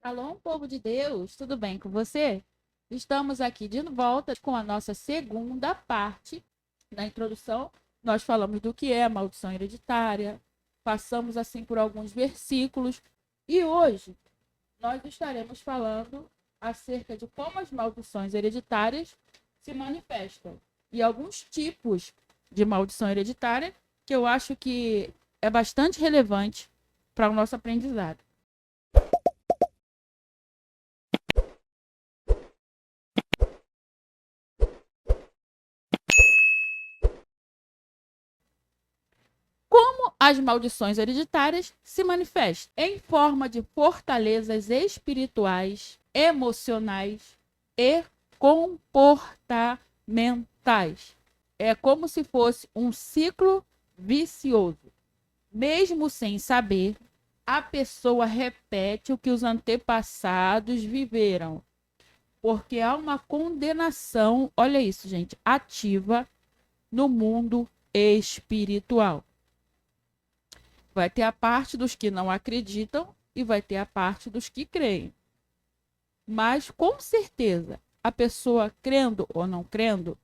Alô, povo de Deus, tudo bem com você? Estamos aqui de volta com a nossa segunda parte. Na introdução, nós falamos do que é a maldição hereditária, passamos assim por alguns versículos e hoje nós estaremos falando acerca de como as maldições hereditárias se manifestam e alguns tipos de maldição hereditária que eu acho que é bastante relevante para o nosso aprendizado. Como as maldições hereditárias se manifestam? Em forma de fortalezas espirituais, emocionais e comportamentais. É como se fosse um ciclo vicioso. Mesmo sem saber, a pessoa repete o que os antepassados viveram. Porque há uma condenação, olha isso, gente, ativa no mundo espiritual. Vai ter a parte dos que não acreditam e vai ter a parte dos que creem. Mas, com certeza, a pessoa crendo ou não crendo,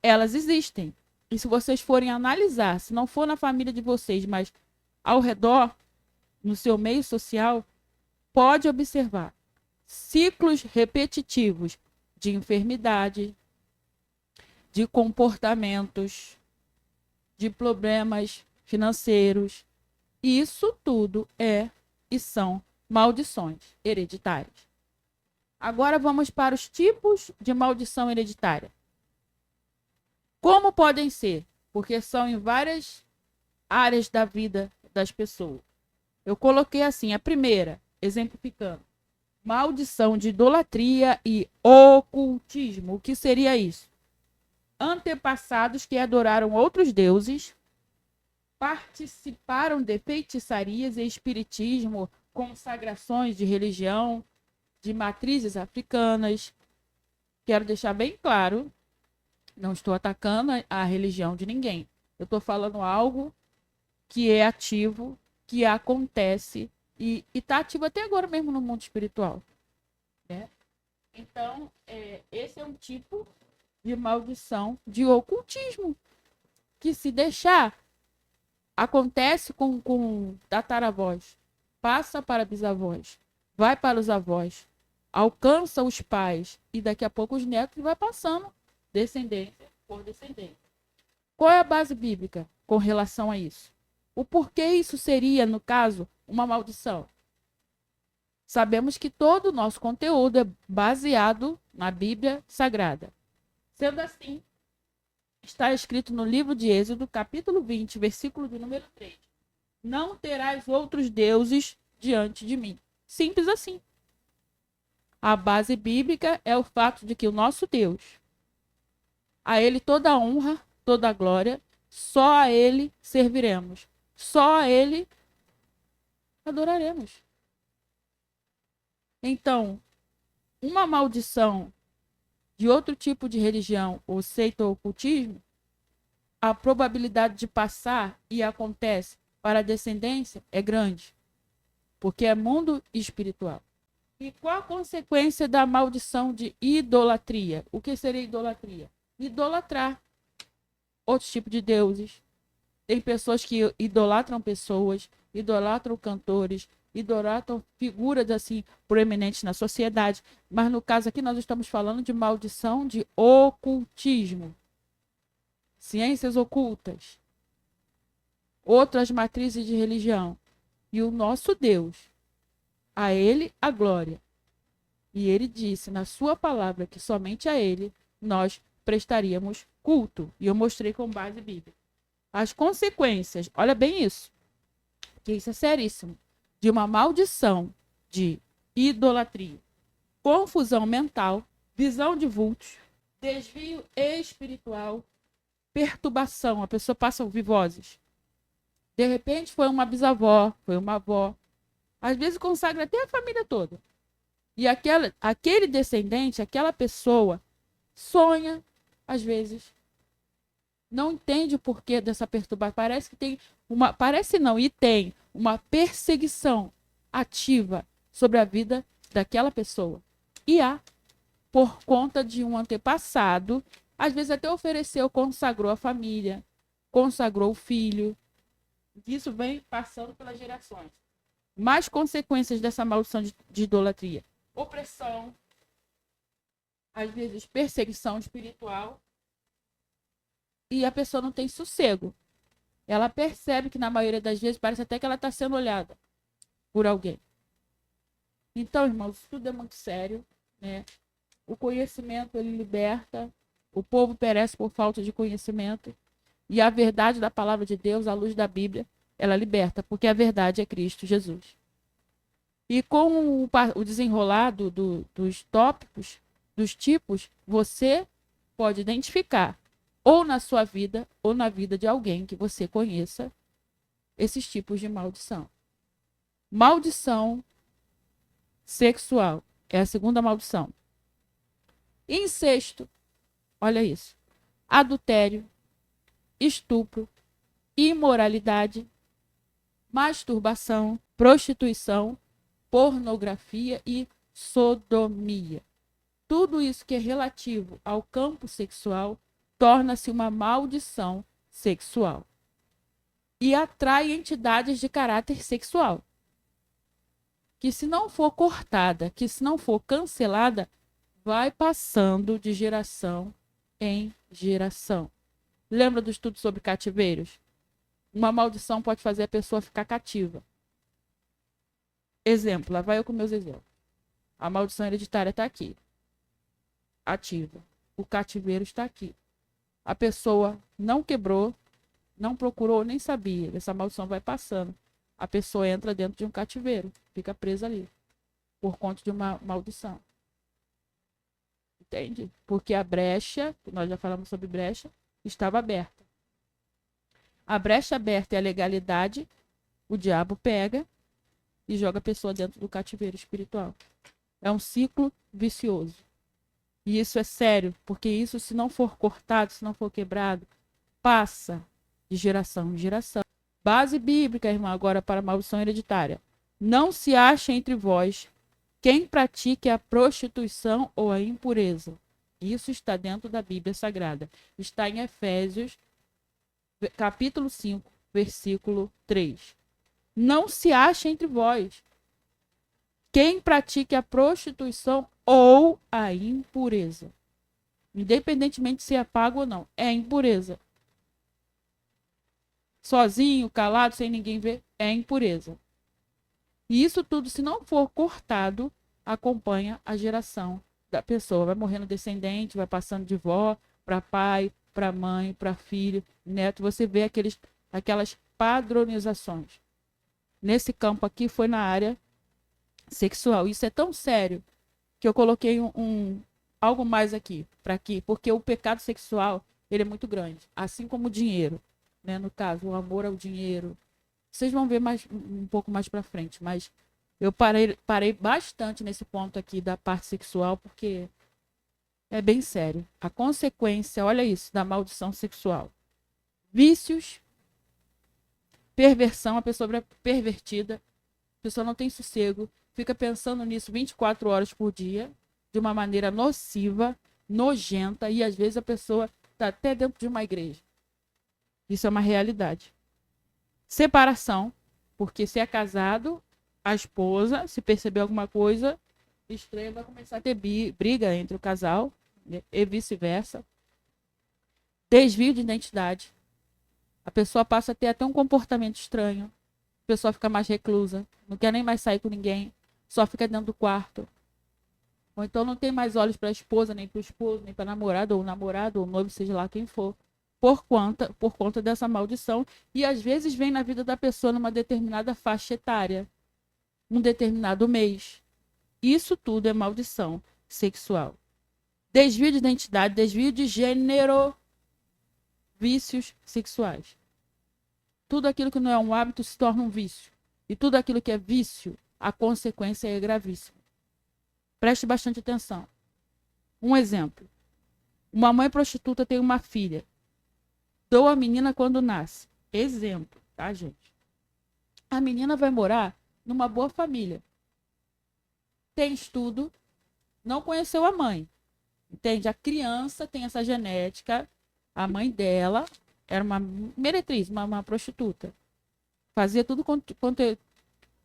elas existem. E se vocês forem analisar, se não for na família de vocês, mas ao redor, no seu meio social, pode observar ciclos repetitivos de enfermidade, de comportamentos, de problemas financeiros. Isso tudo é e são maldições hereditárias. Agora vamos para os tipos de maldição hereditária. Como podem ser? Porque são em várias áreas da vida das pessoas. Eu coloquei assim, a primeira, exemplificando. Maldição de idolatria e ocultismo. O que seria isso? Antepassados que adoraram outros deuses, participaram de feitiçarias e espiritismo, consagrações de religião, de matrizes africanas. Quero deixar bem claro, não estou atacando a religião de ninguém. Eu estou falando algo que é ativo, que acontece e está ativo até agora mesmo no mundo espiritual. Né? Então, esse é um tipo de maldição de ocultismo, que se deixar acontece com tataravós, passa para bisavós, vai para os avós, alcança os pais e daqui a pouco os netos e vai passando descendência por descendência. Qual é a base bíblica com relação a isso? O porquê isso seria, no caso, uma maldição? Sabemos que todo o nosso conteúdo é baseado na Bíblia Sagrada. Sendo assim, está escrito no livro de Êxodo, capítulo 20, versículo de número 3. Não terás outros deuses diante de mim. Simples assim. A base bíblica é o fato de que o nosso Deus, a Ele toda a honra, toda a glória, só a Ele serviremos. Só a Ele adoraremos. Então, uma maldição de outro tipo de religião, ou seita ou ocultismo, a probabilidade de passar e acontece para a descendência é grande, porque é mundo espiritual. E qual a consequência da maldição de idolatria? O que seria idolatria? Idolatrar outros tipos de deuses. Tem pessoas que idolatram pessoas, idolatram cantores, idolatram figuras assim proeminentes na sociedade. Mas no caso aqui nós estamos falando de maldição de ocultismo. Ciências ocultas, outras matrizes de religião. E o nosso Deus, a Ele a glória. E Ele disse na sua palavra que somente a Ele nós prestaríamos culto. E eu mostrei com base bíblica. As consequências, olha bem isso, que isso é seríssimo, de uma maldição de idolatria, confusão mental, visão de vultos, desvio espiritual, perturbação, a pessoa passa a ouvir vozes. De repente foi uma bisavó, foi uma avó. Às vezes consagra até a família toda. E aquele descendente, aquela pessoa, sonha, às vezes, não entende o porquê dessa perturbação. Parece que tem tem uma perseguição ativa sobre a vida daquela pessoa. E há, por conta de um antepassado, às vezes até ofereceu, consagrou a família, consagrou o filho. Isso vem passando pelas gerações. Mais consequências dessa maldição de idolatria: opressão, às vezes perseguição espiritual, e a pessoa não tem sossego. Ela percebe que na maioria das vezes parece até que ela está sendo olhada por alguém. Então, irmãos, isso tudo é muito sério, né? O conhecimento, ele liberta. O povo perece por falta de conhecimento. E a verdade da palavra de Deus, à luz da Bíblia, ela liberta, porque a verdade é Cristo Jesus. E com o desenrolar dos tópicos, dos tipos, você pode identificar, ou na sua vida, ou na vida de alguém que você conheça, esses tipos de maldição. Maldição sexual é a segunda maldição. Incesto, olha isso. Adultério, estupro, imoralidade, masturbação, prostituição, pornografia e sodomia. Tudo isso que é relativo ao campo sexual torna-se uma maldição sexual e atrai entidades de caráter sexual, que se não for cortada, que se não for cancelada, vai passando de geração em geração. Lembra do estudo sobre cativeiros? Uma maldição pode fazer a pessoa ficar cativa. Exemplo, lá vai eu com meus exemplos. A maldição hereditária está aqui, ativa. O cativeiro está aqui. A pessoa não quebrou, não procurou, nem sabia. Essa maldição vai passando. A pessoa entra dentro de um cativeiro, fica presa ali, por conta de uma maldição. Entende? Porque a brecha, nós já falamos sobre brecha, estava aberta. A brecha aberta é a legalidade, o diabo pega e joga a pessoa dentro do cativeiro espiritual. É um ciclo vicioso. E isso é sério, porque isso, se não for cortado, se não for quebrado, passa de geração em geração. Base bíblica, irmão, agora para a maldição hereditária. Não se acha entre vós quem pratique a prostituição ou a impureza. Isso está dentro da Bíblia Sagrada. Está em Efésios, capítulo 5, versículo 3. Não se acha entre vós quem pratique a prostituição ou a impureza. Independentemente se é pago ou não, é impureza. Sozinho, calado, sem ninguém ver, é impureza. E isso tudo, se não for cortado, acompanha a geração da pessoa. Vai morrendo descendente, vai passando de vó para pai, para mãe, para filho, neto. Você vê aquelas padronizações. Nesse campo aqui foi na área sexual. Isso é tão sério que eu coloquei algo mais aqui, porque o pecado sexual, ele é muito grande, assim como o dinheiro, né? No caso, o amor ao dinheiro. Vocês vão ver um pouco mais para frente, mas eu parei bastante nesse ponto aqui da parte sexual, porque é bem sério. A consequência, olha isso, da maldição sexual. Vícios, perversão, a pessoa é pervertida, a pessoa não tem sossego, fica pensando nisso 24 horas por dia, de uma maneira nociva, nojenta, e às vezes a pessoa está até dentro de uma igreja. Isso é uma realidade. Separação, porque se é casado, a esposa, se perceber alguma coisa estranha, vai começar a ter briga entre o casal, né? E vice-versa. Desvio de identidade. A pessoa passa a ter até um comportamento estranho. A pessoa fica mais reclusa, não quer nem mais sair com ninguém, só fica dentro do quarto. Ou então não tem mais olhos para a esposa, nem para o esposo, nem para a namorada, ou namorado, ou noivo, seja lá quem for. Por conta dessa maldição, e às vezes vem na vida da pessoa numa determinada faixa etária, um determinado mês. Isso tudo é maldição sexual. Desvio de identidade, desvio de gênero, vícios sexuais. Tudo aquilo que não é um hábito se torna um vício. E tudo aquilo que é vício, a consequência é gravíssima. Preste bastante atenção. Um exemplo. Uma mãe prostituta tem uma filha. Doa a menina quando nasce. Exemplo, tá, gente? A menina vai morar numa boa família. tem estudo, não conheceu a mãe. Entende? A criança tem essa genética, a mãe dela era uma meretriz, uma prostituta. Fazia tudo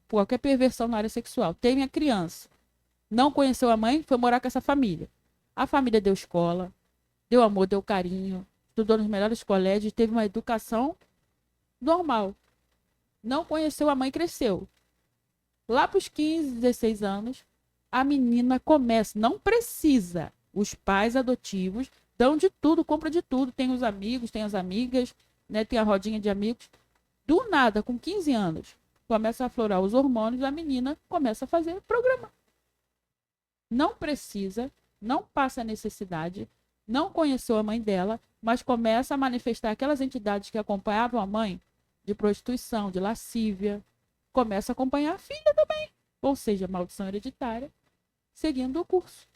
qualquer perversão na área sexual. Tem a criança. Não conheceu a mãe, foi morar com essa família. A família deu escola, deu amor, deu carinho, estudou nos melhores colégios, teve uma educação normal. Não conheceu a mãe, cresceu. Lá para os 15, 16 anos, a menina começa, não precisa. Os pais adotivos dão de tudo, compra de tudo. Tem os amigos, tem as amigas, né? Tem a rodinha de amigos. Do nada, com 15 anos, começa a aflorar os hormônios, a menina começa a fazer programa. Não precisa, não passa necessidade, não conheceu a mãe dela, mas começa a manifestar aquelas entidades que acompanhavam a mãe de prostituição, de lascívia, começa a acompanhar a filha também. Ou seja, maldição hereditária, seguindo o curso.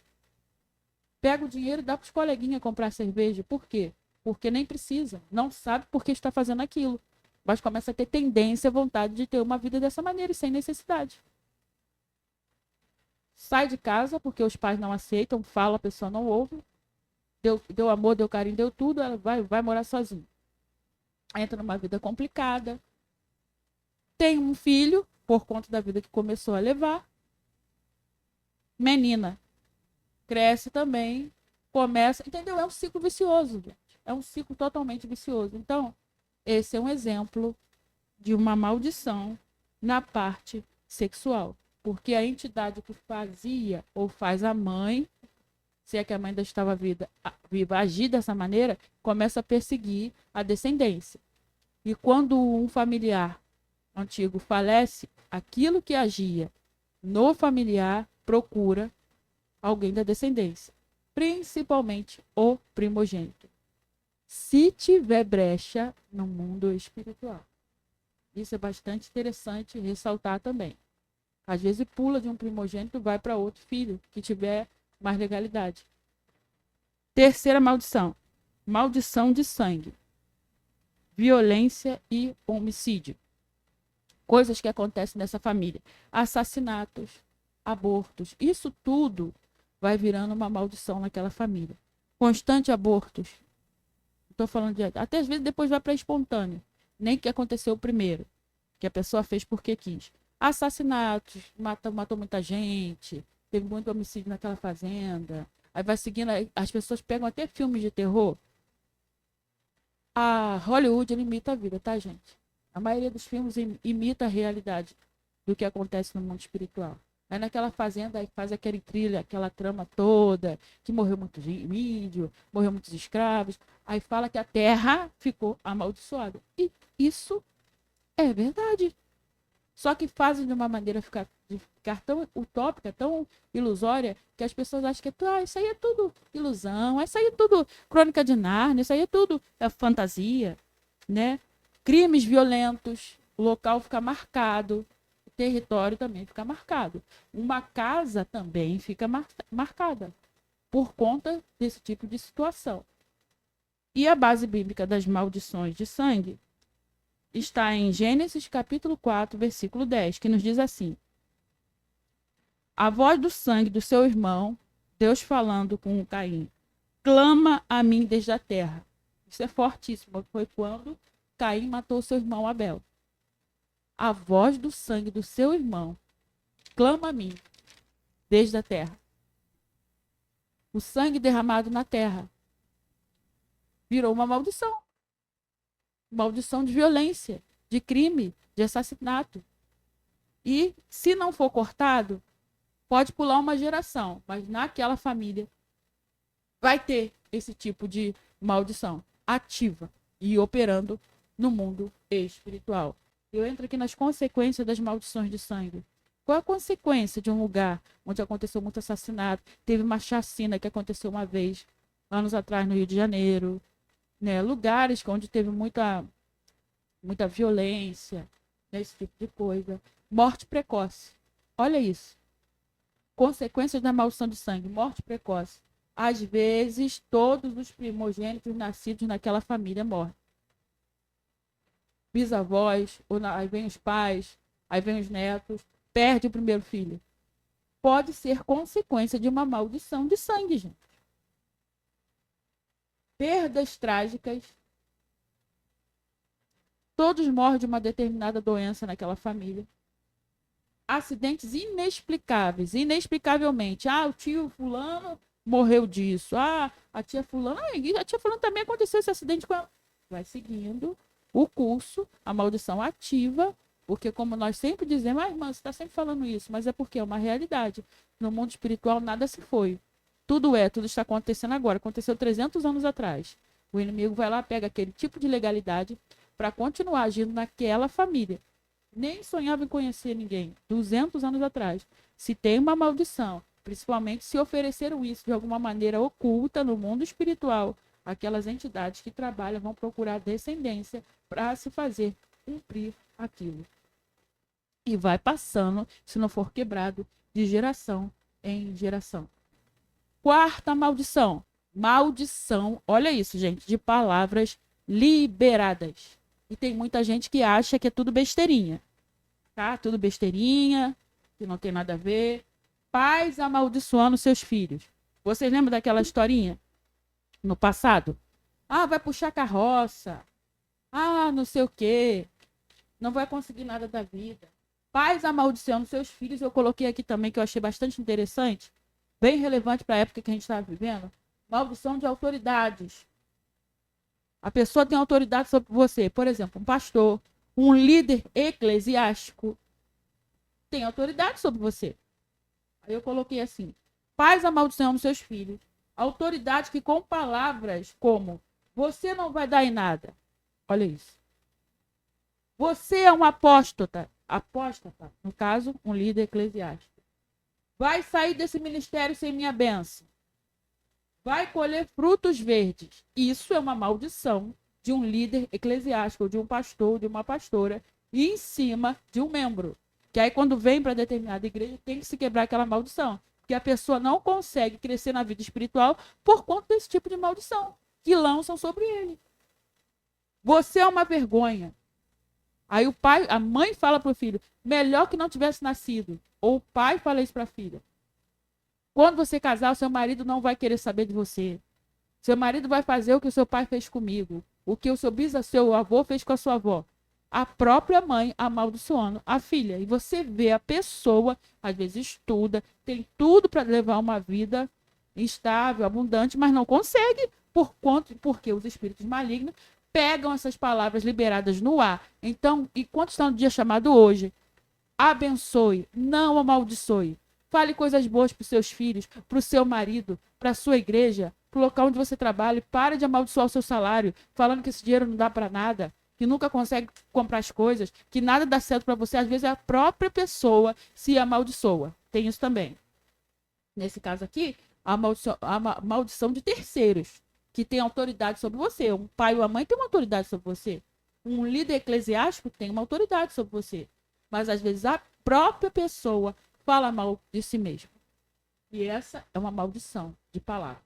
Pega o dinheiro e dá para os coleguinhas comprar cerveja. Por quê? Porque nem precisa, não sabe por que está fazendo aquilo. Mas começa a ter tendência, vontade de ter uma vida dessa maneira e sem necessidade. Sai de casa porque os pais não aceitam, fala, a pessoa não ouve. Deu amor, deu carinho, deu tudo, ela vai morar sozinha. Entra numa vida complicada. Tem um filho, por conta da vida que começou a levar. Menina. Cresce também, começa, entendeu? É um ciclo vicioso, gente. É um ciclo totalmente vicioso. Então, esse é um exemplo de uma maldição na parte sexual. Porque a entidade que fazia ou faz a mãe, se é que a mãe ainda estava viva, agir dessa maneira, começa a perseguir a descendência. E quando um familiar antigo falece, aquilo que agia no familiar procura alguém da descendência, principalmente o primogênito, se tiver brecha no mundo espiritual. Isso é bastante interessante ressaltar também. Às vezes pula de um primogênito e vai para outro filho que tiver mais legalidade. Terceira maldição. Maldição de sangue. Violência e homicídio. Coisas que acontecem nessa família. Assassinatos, abortos. Isso tudo vai virando uma maldição naquela família. Constante abortos. Estou falando de... Até às vezes depois vai para espontâneo. Nem que aconteceu primeiro. Que a pessoa fez porque quis. Assassinatos. Matou muita gente. Teve muito homicídio naquela fazenda. Aí vai seguindo... As pessoas pegam até filmes de terror. A Hollywood imita a vida, tá, gente? A maioria dos filmes imita a realidade do que acontece no mundo espiritual. Aí naquela fazenda aí faz aquele trilha, aquela trama toda, que morreu muito índio, morreu muitos escravos. Aí fala que a terra ficou amaldiçoada. E isso é verdade. Só que fazem de uma maneira de ficar tão utópica, tão ilusória, que as pessoas acham que isso aí é tudo ilusão, isso aí é tudo crônica de Nárnia, isso aí é tudo fantasia, né? Crimes violentos, o local fica marcado, o território também fica marcado. Uma casa também fica marcada por conta desse tipo de situação. E a base bíblica das maldições de sangue está em Gênesis capítulo 4, versículo 10, que nos diz assim: a voz do sangue do seu irmão, Deus falando com Caim, clama a mim desde a terra. Isso é fortíssimo, foi quando Caim matou seu irmão Abel. A voz do sangue do seu irmão clama a mim desde a terra. O sangue derramado na terra virou uma maldição. Maldição de violência, de crime, de assassinato. E, se não for cortado, pode pular uma geração, mas naquela família vai ter esse tipo de maldição ativa e operando no mundo espiritual. Eu entro aqui nas consequências das maldições de sangue. Qual a consequência de um lugar onde aconteceu muito assassinato? Teve uma chacina que aconteceu uma vez, anos atrás, no Rio de Janeiro. Né? Lugares onde teve muita violência, né? Esse tipo de coisa. Morte precoce. Olha isso. Consequências da maldição de sangue. Morte precoce. Às vezes, todos os primogênitos nascidos naquela família morrem. Bisavós, aí vem os pais, aí vem os netos, perde o primeiro filho. pode ser consequência de uma maldição de sangue, gente. Perdas trágicas. Todos morrem de uma determinada doença naquela família. Acidentes inexplicáveis, inexplicavelmente. O tio fulano morreu disso. A tia fulana também aconteceu esse acidente com ela. Vai seguindo o curso, a maldição ativa, porque como nós sempre dizemos, irmã, você está sempre falando isso, mas é porque é uma realidade. No mundo espiritual nada se foi. Tudo está acontecendo agora. Aconteceu 300 anos atrás. O inimigo vai lá, pega aquele tipo de legalidade para continuar agindo naquela família. Nem sonhava em conhecer ninguém. 200 anos atrás. Se tem uma maldição, principalmente se ofereceram isso de alguma maneira oculta no mundo espiritual, aquelas entidades que trabalham vão procurar descendência para se fazer cumprir aquilo. E vai passando, se não for quebrado, de geração em geração. Quarta maldição. Maldição, olha isso, gente, de palavras liberadas. E tem muita gente que acha que é tudo besteirinha. Tá? Tudo besteirinha, que não tem nada a ver. Pais amaldiçoando seus filhos. Vocês lembram daquela historinha? No passado? Vai puxar carroça. Não sei o quê. Não vai conseguir nada da vida. Pais amaldiçoando seus filhos. Eu coloquei aqui também, que eu achei bastante interessante. Bem relevante para a época que a gente estava vivendo. Maldição de autoridades. A pessoa tem autoridade sobre você. Por exemplo, um pastor, um líder eclesiástico tem autoridade sobre você. Aí eu coloquei assim: pais amaldiçoando seus filhos. Autoridade que com palavras como você não vai dar em nada. Olha isso. Você é um apóstata. Apóstata, no caso, um líder eclesiástico. Vai sair desse ministério sem minha bênção. Vai colher frutos verdes. Isso é uma maldição de um líder eclesiástico, de um pastor, de uma pastora, e em cima de um membro. Que aí quando vem para determinada igreja, tem que se quebrar aquela maldição. Porque a pessoa não consegue crescer na vida espiritual por conta desse tipo de maldição que lançam sobre ele. Você é uma vergonha. Aí a mãe fala para o filho, melhor que não tivesse nascido. Ou o pai fala isso para a filha. Quando você casar, o seu marido não vai querer saber de você. Seu marido vai fazer o que o seu pai fez comigo. O que o seu avô fez com a sua avó. A própria mãe amaldiçoando a filha. E você vê a pessoa, às vezes estuda, tem tudo para levar uma vida estável, abundante, mas não consegue porque os espíritos malignos pegam essas palavras liberadas no ar. Então, enquanto está no dia chamado hoje, abençoe, não amaldiçoe. Fale coisas boas para os seus filhos, para o seu marido, para a sua igreja, para o local onde você trabalha. Pare de amaldiçoar o seu salário, falando que esse dinheiro não dá para nada, que nunca consegue comprar as coisas, que nada dá certo para você. Às vezes a própria pessoa se amaldiçoa. Tem isso também. Nesse caso aqui, a maldição de terceiros, que tem autoridade sobre você. Um pai ou a mãe tem uma autoridade sobre você. Um líder eclesiástico tem uma autoridade sobre você. Mas às vezes a própria pessoa fala mal de si mesmo. E essa é uma maldição de palavra.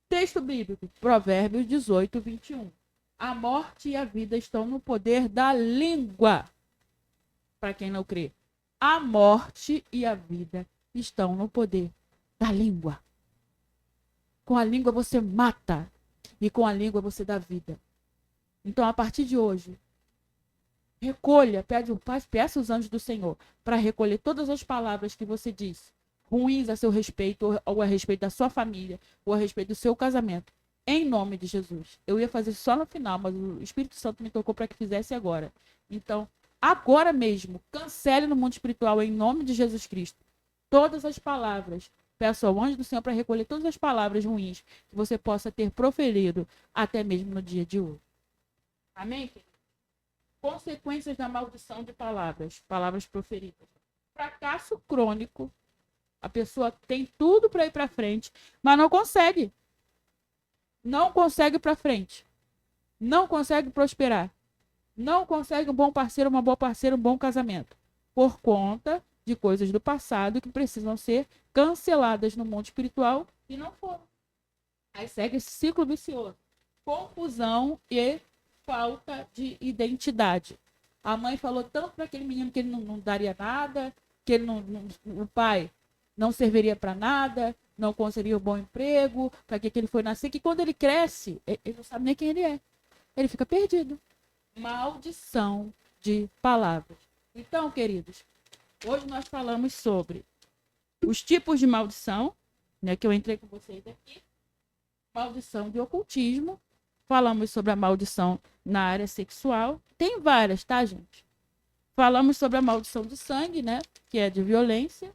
Texto bíblico, Provérbios 18, 21. A morte e a vida estão no poder da língua. Para quem não crê. A morte e a vida estão no poder da língua. Com a língua você mata. E com a língua você dá vida. Então, a partir de hoje, recolha, peça os anjos do Senhor para recolher todas as palavras que você diz, ruins a seu respeito, ou a respeito da sua família, ou a respeito do seu casamento, em nome de Jesus. Eu ia fazer só no final, mas o Espírito Santo me tocou para que fizesse agora. Então, agora mesmo, cancele no mundo espiritual, em nome de Jesus Cristo, todas as palavras. Peço ao anjo do Senhor para recolher todas as palavras ruins que você possa ter proferido até mesmo no dia de hoje. Amém? Consequências da maldição de palavras proferidas. Fracasso crônico. A pessoa tem tudo para ir para frente, mas não consegue. Não consegue ir para frente. Não consegue prosperar. Não consegue um bom parceiro, uma boa parceira, um bom casamento. Por conta de coisas do passado que precisam ser canceladas no mundo espiritual e não foram. Aí segue esse ciclo vicioso. Confusão e falta de identidade. A mãe falou tanto para aquele menino que ele não daria nada, que ele o pai não serviria para nada, não conseguiria um bom emprego, para que ele foi nascer, que quando ele cresce, ele não sabe nem quem ele é. Ele fica perdido. Maldição de palavras. Então, queridos, hoje nós falamos sobre os tipos de maldição, né, que eu entrei com vocês aqui. Maldição de ocultismo. Falamos sobre a maldição na área sexual. Tem várias, tá, gente? Falamos sobre a maldição de sangue, né, que é de violência.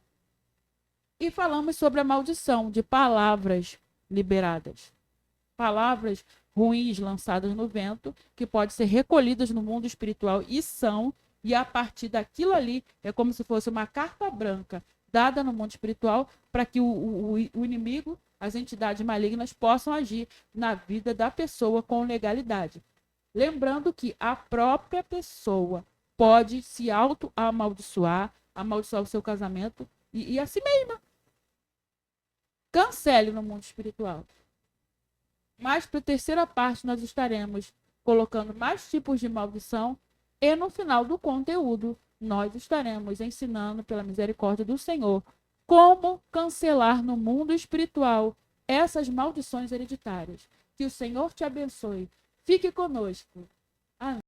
E falamos sobre a maldição de palavras liberadas. Palavras ruins lançadas no vento, que podem ser recolhidas no mundo espiritual e são, e a partir daquilo ali, é como se fosse uma carta branca dada no mundo espiritual para que o inimigo, as entidades malignas, possam agir na vida da pessoa com legalidade. Lembrando que a própria pessoa pode se auto-amaldiçoar, amaldiçoar o seu casamento e a si mesma. Cancele no mundo espiritual. Mas para a terceira parte nós estaremos colocando mais tipos de maldição e no final do conteúdo nós estaremos ensinando pela misericórdia do Senhor como cancelar no mundo espiritual essas maldições hereditárias. Que o Senhor te abençoe. Fique conosco. Amém.